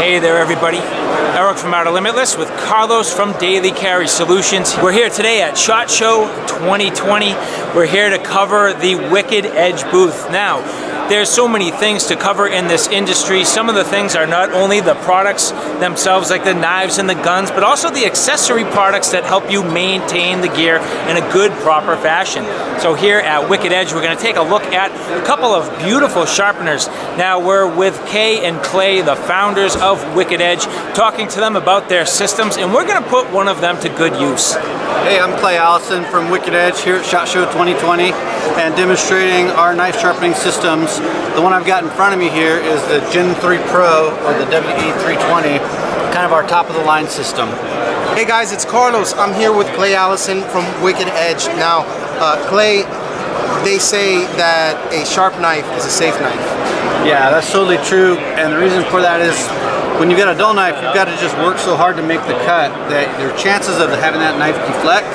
Hey there everybody, Eric from OUTERLIMITLESS with Carlos from Daily Carry Solutions. We're here today at SHOT Show 2020. We're here to cover the Wicked Edge booth. Now, there's so many things to cover in this industry. Some of the things are not only the products themselves, like the knives and the guns, but also the accessory products that help you maintain the gear in a good, proper fashion. So here at Wicked Edge, we're going to take a look at a couple of beautiful sharpeners. Now we're with Kay and Clay, the founders of Wicked Edge, talking to them about their systems, and we're going to put one of them to good use. Hey, I'm Clay Allison from Wicked Edge here at SHOT Show 2020 and demonstrating our knife sharpening systems. The one I've got in front of me here is the Gen 3 Pro, or the WE320, kind of our top of the line system. Hey guys, it's Carlos. I'm here with Clay Allison from Wicked Edge. Now, Clay, they say that a sharp knife is a safe knife. Yeah, that's totally true, and the reason for that is when you've got a dull knife, you've got to just work so hard to make the cut that your chances of having that knife deflect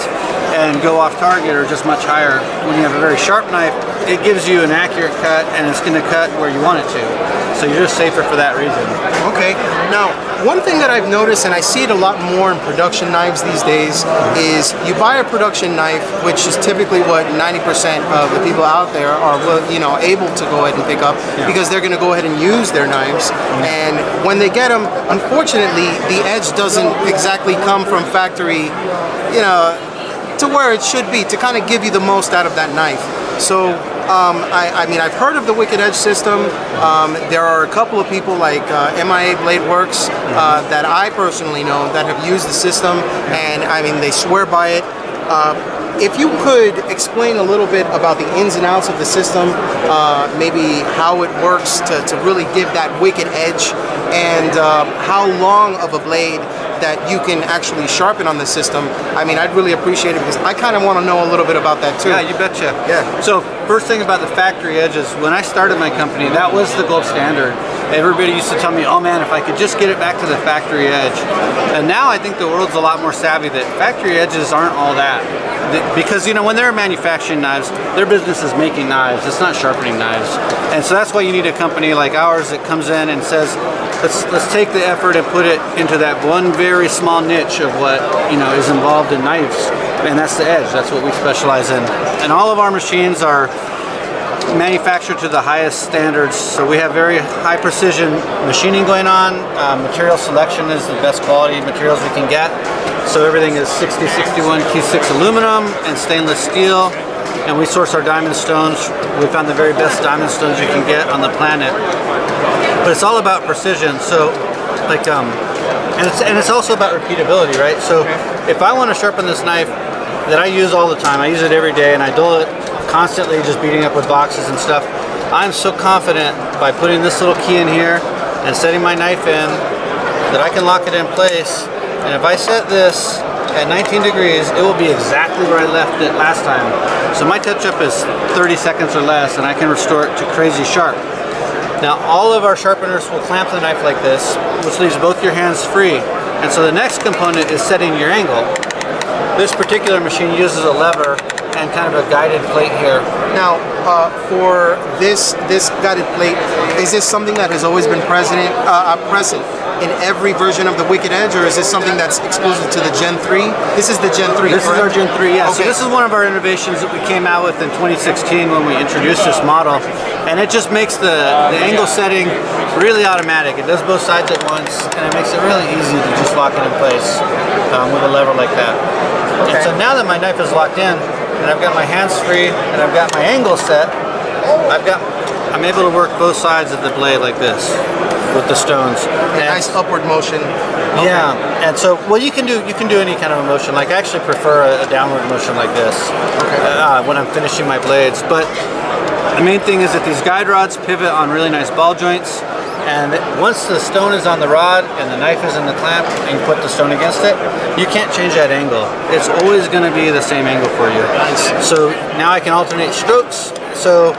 and go off target are just much higher. When you have a very sharp knife, it gives you an accurate cut and it's going to cut where you want it to. So you're just safer for that reason. Okay. Now, one thing that I've noticed, and I see it a lot more in production knives these days, is you buy a production knife, which is typically what 90% of the people out there are, able to go ahead and pick up, because they're going to go ahead and use their knives. And when they get them, unfortunately, the edge doesn't exactly come from factory, to where it should be, to kind of give you the most out of that knife. So I mean, I've heard of the Wicked Edge system. There are a couple of people like MIA Blade Works that I personally know that have used the system, and I mean, they swear by it. If you could explain a little bit about the ins and outs of the system, maybe how it works to really give that wicked edge, and how long of a blade that you can actually sharpen on the system. I mean, I'd really appreciate it, because I kind of want to know a little bit about that too. Yeah, you betcha. Yeah. So first thing about the factory edges, when I started my company, that was the gold standard. Everybody used to tell me, oh man, if I could just get it back to the factory edge. And now I think the world's a lot more savvy that factory edges aren't all that. Because, when they're manufacturing knives, their business is making knives, it's not sharpening knives. And so that's why you need a company like ours that comes in and says, let's take the effort and put it into that one very small niche of what is involved in knives, and that's the edge. That's what we specialize in. And all of our machines are manufactured to the highest standards, so we have very high precision machining going on. Material selection is the best quality materials we can get, so everything is 6061 Q6 aluminum and stainless steel, and we source our diamond stones. We found the very best diamond stones you can get on the planet, but it's all about precision. So like and it's also about repeatability, right? So if I want to sharpen this knife that I use all the time, I use it every day, and I dull it constantly, just beating up with boxes and stuff, I'm so confident by putting this little key in here and setting my knife in that I can lock it in place. And if I set this at 19 degrees, it will be exactly where I left it last time. So my touch-up is 30 seconds or less, and I can restore it to crazy sharp. Now, all of our sharpeners will clamp the knife like this, which leaves both your hands free. And so the next component is setting your angle. This particular machine uses a lever and kind of a guided plate here. Now, for this guided plate, is this something that has always been present in every version of the Wicked Edge, or is this something that's exclusive to the Gen 3? This is the Gen 3, This correct? is our Gen 3, yeah. Okay. So this is one of our innovations that we came out with in 2016 when we introduced this model. And it just makes the angle setting really automatic. It does both sides at once, and it makes it really easy to just lock it in place with a lever like that. Okay. And so now that my knife is locked in, and I've got my hands free, and I've got my angle set, I'm able to work both sides of the blade like this with the stones. A nice upward motion. Okay. Yeah, and so, well, you can do any kind of a motion. Like, I actually prefer a downward motion like this when I'm finishing my blades. But the main thing is that these guide rods pivot on really nice ball joints, and once the stone is on the rod and the knife is in the clamp and you put the stone against it, you can't change that angle. It's always going to be the same angle for you. Nice. So now I can alternate strokes. So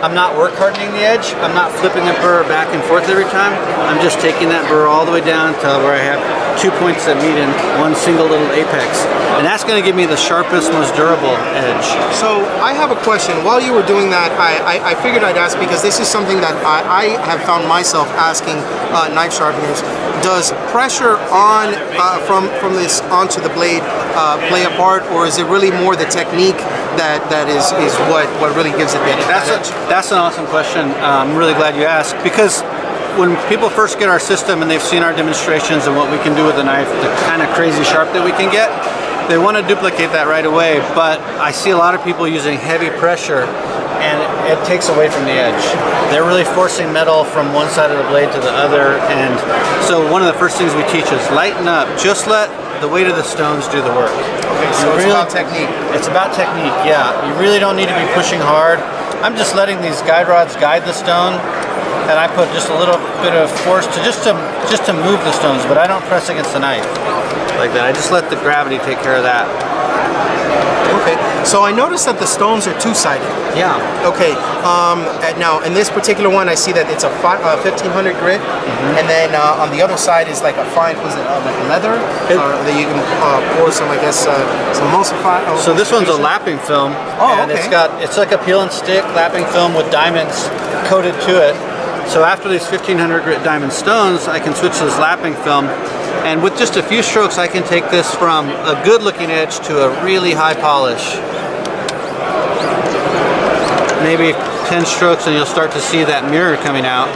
I'm not work hardening the edge. I'm not flipping the burr back and forth every time. I'm just taking that burr all the way down to where I have 2 points that meet in one single little apex. And that's going to give me the sharpest, most durable edge. So I have a question. While you were doing that, I figured I'd ask, because this is something that I have found myself asking knife sharpeners. Does pressure on from this onto the blade play a part, or is it really more the technique that is what really gives it the edge? That's an awesome question. I'm really glad you asked, because when people first get our system and they've seen our demonstrations and what we can do with the knife, the kind of crazy sharp that we can get, they want to duplicate that right away. But I see a lot of people using heavy pressure, and it takes away from the edge. They're really forcing metal from one side of the blade to the other, and so one of the first things we teach is lighten up. Just let the weight of the stones do the work. Okay, so it's about technique. It's about technique, yeah. You really don't need to be pushing hard. I'm just letting these guide rods guide the stone, and I put just a little bit of force to just to move the stones, but I don't press against the knife like that. I just let the gravity take care of that. Okay, so I noticed that the stones are two-sided. Yeah. Okay, now in this particular one, I see that it's a 1500 grit, and then on the other side is like a fine, was it like leather? That you can pour some, I guess, some emulsify. So this one's a lapping film, and it's like a peel and stick lapping film with diamonds coated to it. So after these 1500 grit diamond stones, I can switch to this lapping film. And with just a few strokes, I can take this from a good looking edge to a really high polish. Maybe 10 strokes and you'll start to see that mirror coming out.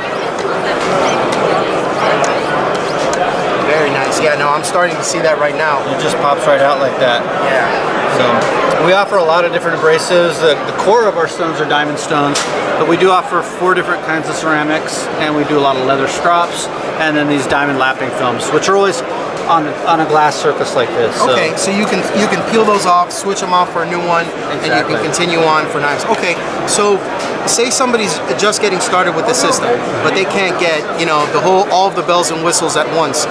Very nice. Yeah, no, I'm starting to see that right now. It just pops right out like that. Yeah. So we offer a lot of different abrasives. The core of our stones are diamond stones, but we do offer 4 different kinds of ceramics, and we do a lot of leather strops, and then these diamond lapping films, which are always on a glass surface like this. Okay, so you can peel those off, switch them off for a new one, and you can continue on for knives. Okay, so say somebody's just getting started with the system, but they can't get, you know, all of the bells and whistles at once.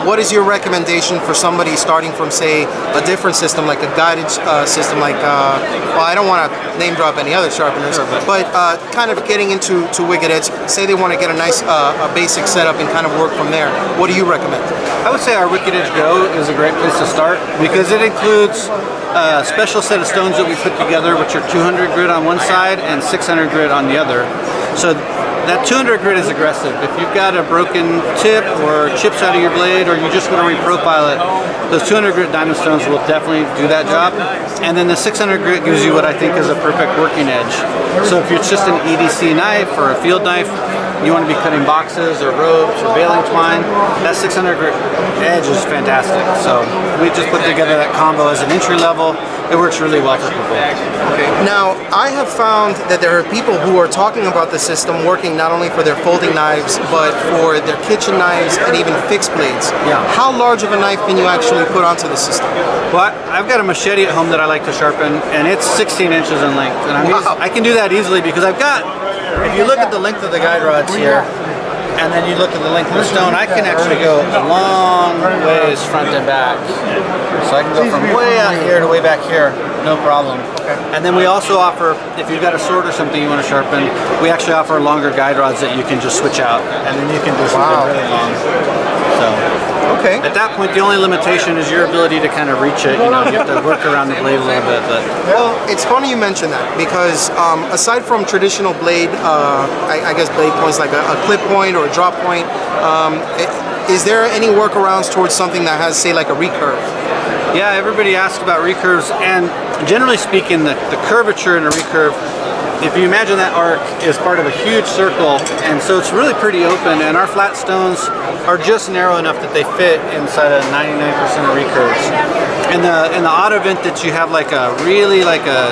What is your recommendation for somebody starting from, say, a different system, like a guided system, like well, I don't want to name drop any other sharpeners, but kind of getting into Wicked Edge. Say they want to get a nice a basic setup and kind of work from there. What do you recommend? I would say our Wicked Edge Go is a great place to start, because it includes a special set of stones that we put together, which are 200 grit on one side and 600 grit on the other. So that 200 grit is aggressive. If you've got a broken tip or chips out of your blade, or you just want to reprofile it, those 200 grit diamond stones will definitely do that job. And then the 600 grit gives you what I think is a perfect working edge. So if it's just an EDC knife or a field knife, you want to be cutting boxes or ropes or baling twine, that 600 grit edge is fantastic. So we just put together that combo as an entry level. It works really well for people. Okay. Now, I have found that there are people who are talking about the system working not only for their folding knives, but for their kitchen knives and even fixed blades. Yeah. How large of a knife can you actually put onto the system? Well, I've got a machete at home that I like to sharpen, and it's 16 inches in length. And I can do that easily because I've got, if you look at the length of the guide rods here, and then you look at the length of the stone, I can actually go a long ways front and back. So I can go from way out here to way back here, no problem. And then we also offer, if you've got a sword or something you want to sharpen, we actually offer longer guide rods that you can just switch out, and then you can do something really long. So at that point, the only limitation is your ability to kind of reach it. You know, you have to work around the blade a little bit. But well, it's funny you mention that, because aside from traditional blade, I guess blade points like a clip point or a drop point, is there any workarounds towards something that has, say, like a recurve? Yeah, everybody asks about recurves, and generally speaking, the curvature in a recurve, if you imagine that arc is part of a huge circle, and so it's really pretty open, and our flat stones are just narrow enough that they fit inside of 99% of recurves. In the auto vent that you have like a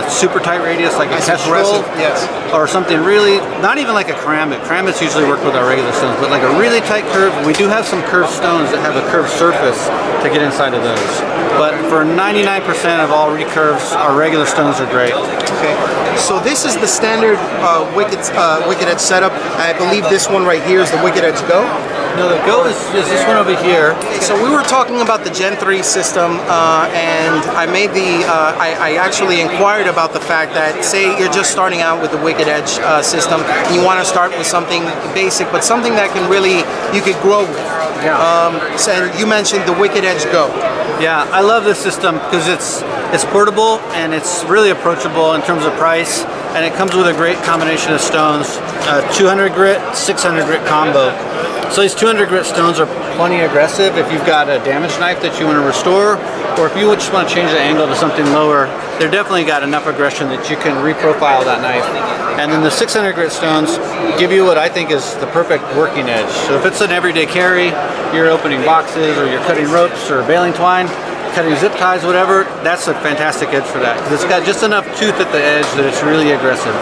super tight radius, like a Kestrel, yes, or something really, not even like a Karambit. Karambits usually work with our regular stones, but like a really tight curve. We do have some curved stones that have a curved surface to get inside of those. But for 99% of all recurves, our regular stones are great. Okay, so this is the standard Wicked Edge setup. I believe this one right here is the Wicked Edge Go. No, the Go is this one over here. So we were talking about the Gen 3 system, and I made I actually inquired about the fact that, say you're just starting out with the Wicked Edge system, and you want to start with something basic, but something that can really, you could grow with. Yeah. So you mentioned the Wicked Edge Go. Yeah, I love this system because it's portable and it's really approachable in terms of price, and it comes with a great combination of stones, 200 grit, 600 grit combo. So these 200 grit stones are plenty aggressive if you've got a damaged knife that you want to restore, or if you just want to change the angle to something lower. They're definitely got enough aggression that you can reprofile that knife. And then the 600 grit stones give you what I think is the perfect working edge. So if it's an everyday carry, you're opening boxes or you're cutting ropes or baling twine, cutting zip ties, whatever, that's a fantastic edge for that, because it's got just enough tooth at the edge that it's really aggressive.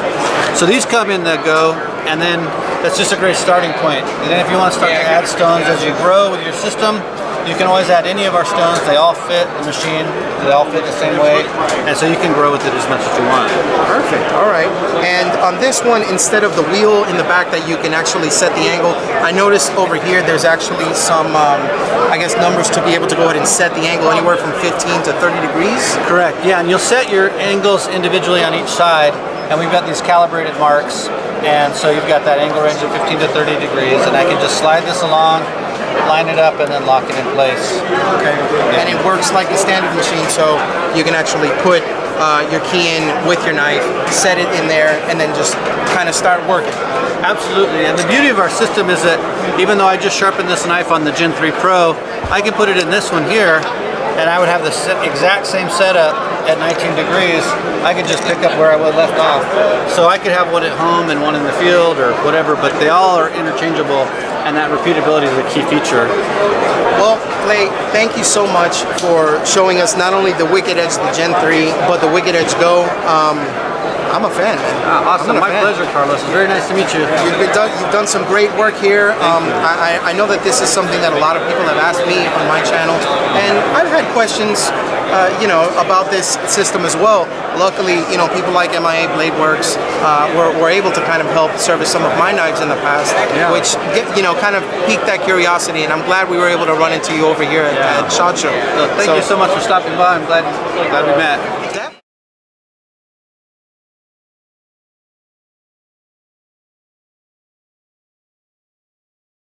So these come in the Go, and then that's just a great starting point. And then if you want to start to add stones as you grow with your system, you can always add any of our stones. They all fit the machine. They all fit the same way. And so you can grow with it as much as you want. Perfect. All right. And on this one, instead of the wheel in the back that you can actually set the angle, I noticed over here there's actually some, I guess, numbers to be able to go ahead and set the angle anywhere from 15 to 30 degrees. Correct. Yeah, and you'll set your angles individually on each side. And we've got these calibrated marks. And so you've got that angle range of 15 to 30 degrees. And I can just slide this along, line it up, and then lock it in place. Okay. Yeah. And it works like the standard machine, so you can actually put your key in with your knife, set it in there, and then just kind of start working. Absolutely. And the beauty of our system is that even though I just sharpened this knife on the Gen 3 Pro, I can put it in this one here, and I would have the exact same setup at 19 degrees. I could just pick up where I would left off. So I could have one at home and one in the field or whatever, but they all are interchangeable, and that repeatability is a key feature. Well, Clay, thank you so much for showing us not only the Wicked Edge, the Gen 3, but the Wicked Edge Go. I'm a fan, man. Awesome. My pleasure, Carlos. It's very nice to meet you. You've done some great work here. I know that this is something that a lot of people have asked me on my channel, and I've had questions, about this system as well. Luckily, people like MIA Blade Works were able to kind of help service some of my knives in the past, which kind of piqued that curiosity, and I'm glad we were able to run into you over here at SHOT Show. Thank you so much for stopping by. I'm glad we met.